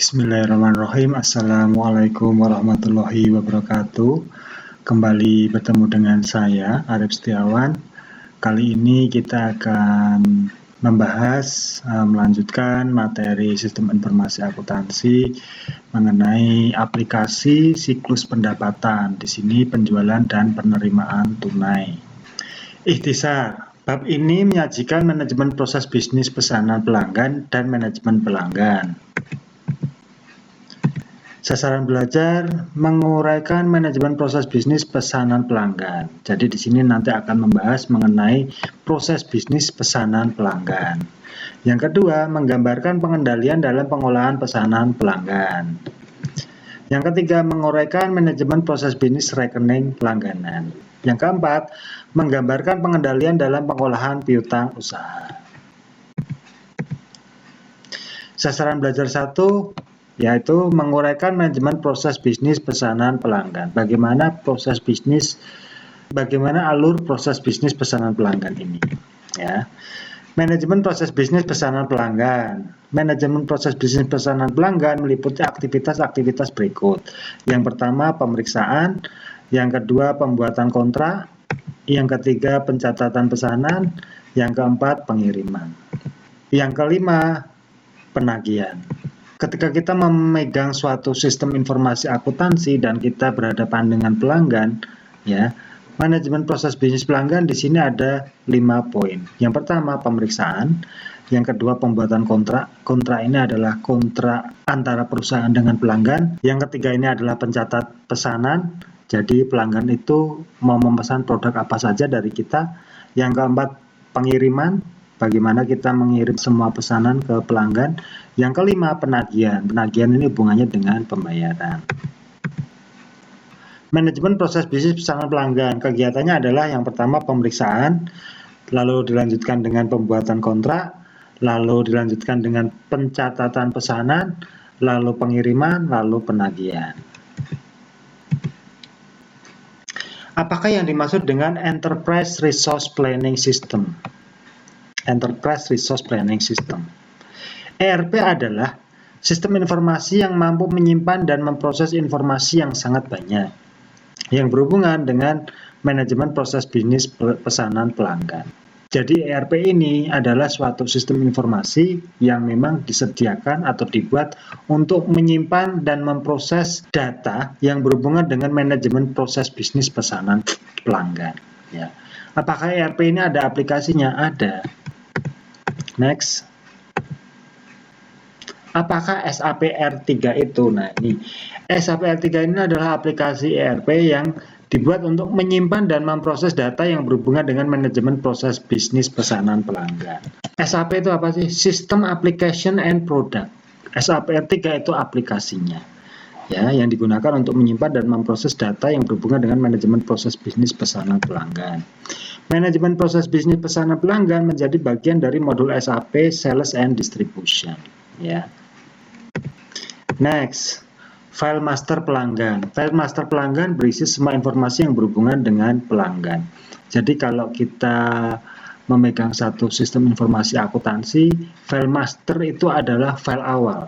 Bismillahirrahmanirrahim. Assalamualaikum warahmatullahi wabarakatuh. Kembali bertemu dengan saya, Arif Setiawan. Kali ini kita akan melanjutkan materi sistem informasi akuntansi mengenai aplikasi siklus pendapatan. Di sini penjualan dan penerimaan tunai. Ikhtisar. Bab ini menyajikan manajemen proses bisnis pesanan pelanggan dan manajemen pelanggan. Sasaran belajar menguraikan manajemen proses bisnis pesanan pelanggan. Jadi di sini nanti akan membahas mengenai proses bisnis pesanan pelanggan. Yang kedua, menggambarkan pengendalian dalam pengolahan pesanan pelanggan. Yang ketiga, menguraikan manajemen proses bisnis rekening langganan. Yang keempat, menggambarkan pengendalian dalam pengolahan piutang usaha. Sasaran belajar 1 yaitu menguraikan manajemen proses bisnis pesanan pelanggan. Bagaimana alur proses bisnis pesanan pelanggan ini, ya. Manajemen proses bisnis pesanan pelanggan. Manajemen proses bisnis pesanan pelanggan meliputi aktivitas-aktivitas berikut. Yang pertama, pemeriksaan. Yang kedua, pembuatan kontrak. Yang ketiga, pencatatan pesanan. Yang keempat, pengiriman. Yang kelima, penagihan. Ketika kita memegang suatu sistem informasi akuntansi dan kita berhadapan dengan pelanggan, ya, manajemen proses bisnis pelanggan di sini ada 5 poin. Yang pertama, pemeriksaan. Yang kedua, pembuatan kontrak. Kontrak ini adalah kontrak antara perusahaan dengan pelanggan. Yang ketiga ini adalah pencatat pesanan. Jadi pelanggan itu mau memesan produk apa saja dari kita. Yang keempat, pengiriman. Bagaimana kita mengirim semua pesanan ke pelanggan. Yang kelima, penagihan. Penagihan ini hubungannya dengan pembayaran. Manajemen proses bisnis pesanan pelanggan. Kegiatannya adalah yang pertama pemeriksaan, lalu dilanjutkan dengan pembuatan kontrak, lalu dilanjutkan dengan pencatatan pesanan, lalu pengiriman, lalu penagihan. Apakah yang dimaksud dengan Enterprise Resource Planning System? Enterprise Resource Planning System. ERP adalah sistem informasi yang mampu menyimpan dan memproses informasi yang sangat banyak yang berhubungan dengan manajemen proses bisnis pesanan pelanggan. Jadi ERP ini adalah suatu sistem informasi yang memang disediakan atau dibuat untuk menyimpan dan memproses data yang berhubungan dengan manajemen proses bisnis pesanan pelanggan. Ya. Apakah ERP ini ada aplikasinya? Ada. Next. Apakah SAP R3 itu? Nah, ini SAP R3 ini adalah aplikasi ERP yang dibuat untuk menyimpan dan memproses data yang berhubungan dengan manajemen proses bisnis pesanan pelanggan. SAP itu apa sih? System Application and Product. SAP R3 itu aplikasinya, ya, yang digunakan untuk menyimpan dan memproses data yang berhubungan dengan manajemen proses bisnis pesanan pelanggan. Manajemen proses bisnis pesanan pelanggan menjadi bagian dari modul SAP Sales and Distribution, ya. Next, file master pelanggan. File master pelanggan berisi semua informasi yang berhubungan dengan pelanggan. Jadi kalau kita memegang satu sistem informasi akuntansi, file master itu adalah file awal.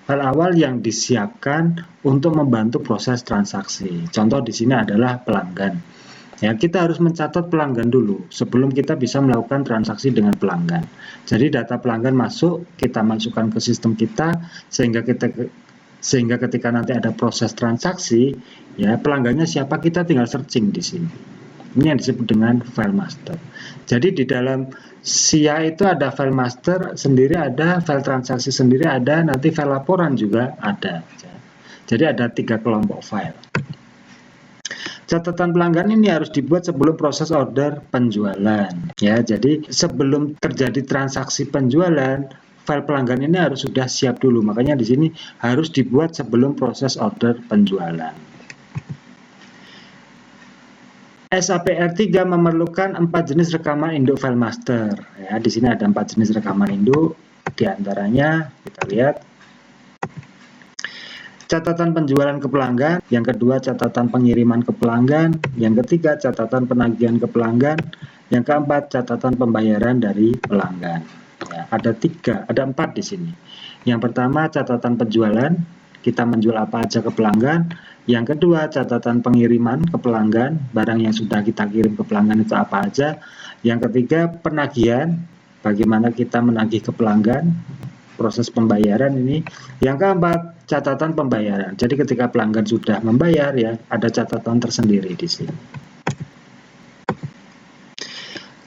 File awal yang disiapkan untuk membantu proses transaksi. Contoh di sini adalah pelanggan. Ya, kita harus mencatat pelanggan dulu sebelum kita bisa melakukan transaksi dengan pelanggan. Jadi data pelanggan masuk, kita masukkan ke sistem kita sehingga ketika nanti ada proses transaksi, ya, pelanggannya siapa kita tinggal searching di sini. Ini yang disebut dengan file master. Jadi di dalam SIA itu ada file master sendiri, ada file transaksi sendiri, ada nanti file laporan juga ada. Jadi ada 3 kelompok file. Catatan pelanggan ini harus dibuat sebelum proses order penjualan, ya. Jadi sebelum terjadi transaksi penjualan, file pelanggan ini harus sudah siap dulu. Makanya di sini harus dibuat sebelum proses order penjualan. SAP R3 memerlukan 4 jenis rekaman induk file master. Ya, di sini ada 4 jenis rekaman induk. Di antaranya kita lihat catatan penjualan ke pelanggan, yang kedua catatan pengiriman ke pelanggan, yang ketiga catatan penagihan ke pelanggan, yang keempat catatan pembayaran dari pelanggan. Ya, ada 4 di sini. Yang pertama, catatan penjualan, kita menjual apa aja ke pelanggan. Yang kedua, catatan pengiriman ke pelanggan, barang yang sudah kita kirim ke pelanggan itu apa aja. Yang ketiga, penagihan, bagaimana kita menagih ke pelanggan, proses pembayaran ini. Yang keempat, catatan pembayaran. Jadi ketika pelanggan sudah membayar, ya ada catatan tersendiri di sini.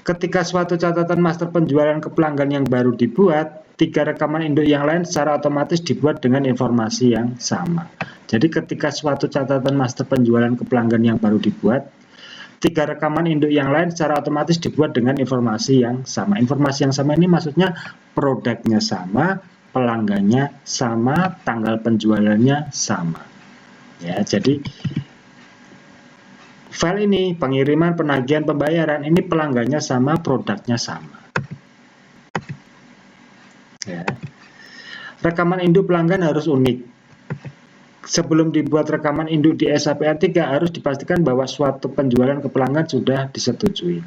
Ketika suatu catatan master penjualan ke pelanggan yang baru dibuat, 3 rekaman induk yang lain secara otomatis dibuat dengan informasi yang sama. Jadi ketika suatu catatan master penjualan ke pelanggan yang baru dibuat, 3 rekaman induk yang lain secara otomatis dibuat dengan informasi yang sama. Informasi yang sama ini maksudnya produknya sama, pelanggannya sama, tanggal penjualannya sama. Ya, jadi file ini, pengiriman, penagihan, pembayaran, ini pelanggannya sama, produknya sama. Ya. Rekaman induk pelanggan harus unik. Sebelum dibuat rekaman induk di SAP R3 harus dipastikan bahwa suatu penjualan ke pelanggan sudah disetujui.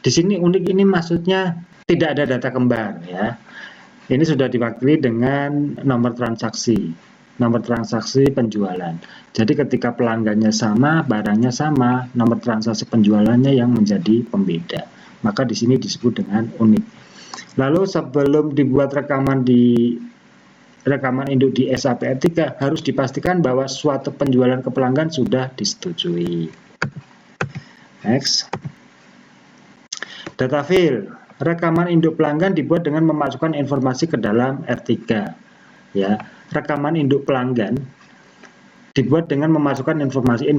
Di sini unik ini maksudnya tidak ada data kembar, ya. Ini sudah diwakili dengan nomor transaksi penjualan. Jadi ketika pelanggannya sama, barangnya sama, nomor transaksi penjualannya yang menjadi pembeda. Maka di sini disebut dengan unik. Lalu sebelum dibuat rekaman induk di SAP R3 harus dipastikan bahwa suatu penjualan ke pelanggan sudah disetujui. Next. Data field. Rekaman induk pelanggan dibuat dengan memasukkan informasi ke dalam R3. Ya, rekaman induk pelanggan dibuat dengan memasukkan informasi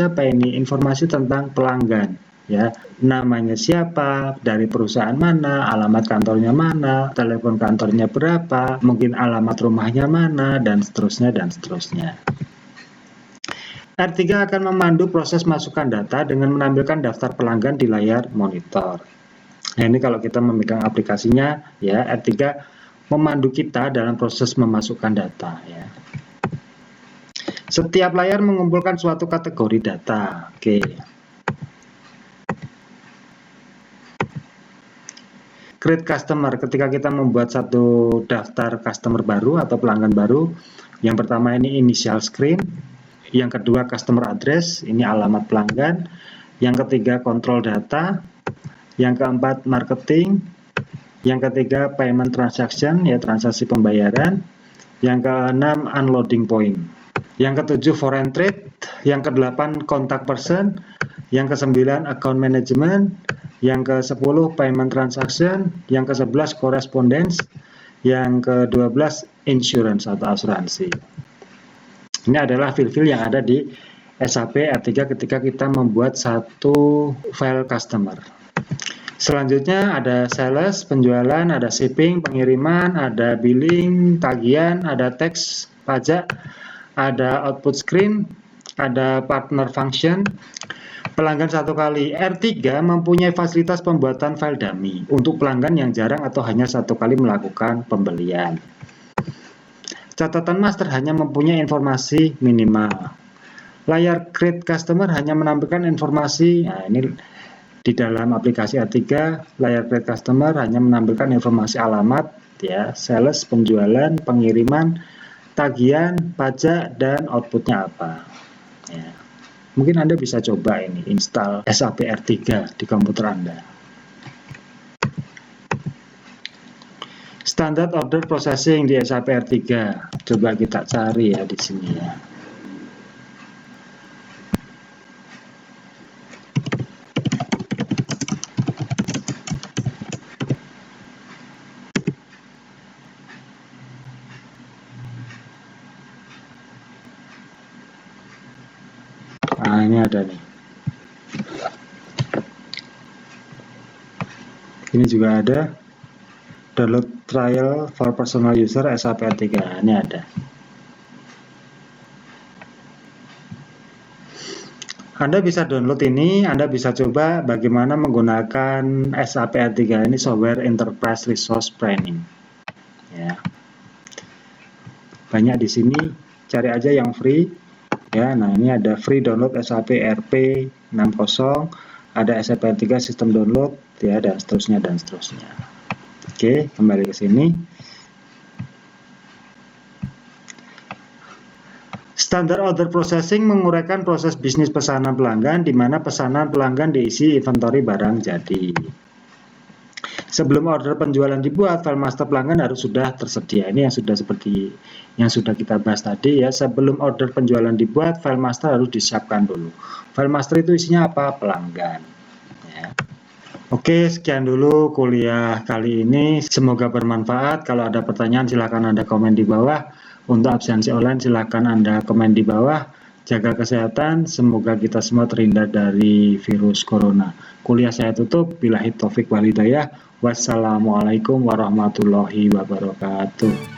apa ini? Informasi tentang pelanggan, ya, namanya siapa, dari perusahaan mana, alamat kantornya mana, telepon kantornya berapa, mungkin alamat rumahnya mana, dan seterusnya dan seterusnya. R3 akan memandu proses masukkan data dengan menampilkan daftar pelanggan di layar monitor. Nah, ini kalau kita memegang aplikasinya, ya, R3 memandu kita dalam proses memasukkan data, ya. Setiap layar mengumpulkan suatu kategori data. Oke. Create customer, ketika kita membuat satu daftar customer baru atau pelanggan baru, yang pertama ini initial screen, yang kedua customer address, ini alamat pelanggan, yang ketiga control data, yang keempat marketing, yang ketiga payment transaction, ya transaksi pembayaran, yang keenam unloading point, yang ketujuh foreign trade, yang kedelapan contact person, yang kesembilan account management, yang ke-10 payment transaction, yang ke-11 correspondence, yang ke-12 insurance atau asuransi. Ini adalah file-file yang ada di SAP R3 ketika kita membuat satu file customer. Selanjutnya ada sales, penjualan, ada shipping, pengiriman, ada billing, tagihan, ada tax, pajak, ada output screen, ada partner function, pelanggan satu kali. R3 mempunyai fasilitas pembuatan file dummy untuk pelanggan yang jarang atau hanya satu kali melakukan pembelian. Catatan master hanya mempunyai informasi minimal. Layar create customer hanya menampilkan informasi, nah ini di dalam aplikasi R3, layar create customer hanya menampilkan informasi alamat, ya, sales, penjualan, pengiriman, tagihan, pajak, dan outputnya apa. Ya. Mungkin Anda bisa coba ini, install SAP R3 di komputer Anda. Standard order processing di SAP R3. Coba kita cari ya di sini ya. Nah, ini ada nih. Ini juga ada download trial for personal user SAP R3. Nah, ini ada. Anda bisa download ini, Anda bisa coba bagaimana menggunakan SAP R3 ini, software enterprise resource planning. Ya. Banyak di sini, cari aja yang free. Ya, nah ini ada free download SAP RP 60, ada SAP R3 sistem download, ya, dan seterusnya dan seterusnya. Oke, kembali ke sini. Standard order processing menguraikan proses bisnis pesanan pelanggan di mana pesanan pelanggan diisi inventory barang jadi. Sebelum order penjualan dibuat, file master pelanggan harus sudah tersedia. Ini yang sudah seperti yang sudah kita bahas tadi ya. Sebelum order penjualan dibuat, file master harus disiapkan dulu. File master itu isinya apa? Pelanggan. Ya. Oke, sekian dulu kuliah kali ini. Semoga bermanfaat. Kalau ada pertanyaan silakan Anda komen di bawah. Untuk absensi online silakan Anda komen di bawah. Jaga kesehatan, semoga kita semua terhindar dari virus corona. Kuliah saya tutup, billahi taufik wal hidayah. Wassalamualaikum warahmatullahi wabarakatuh.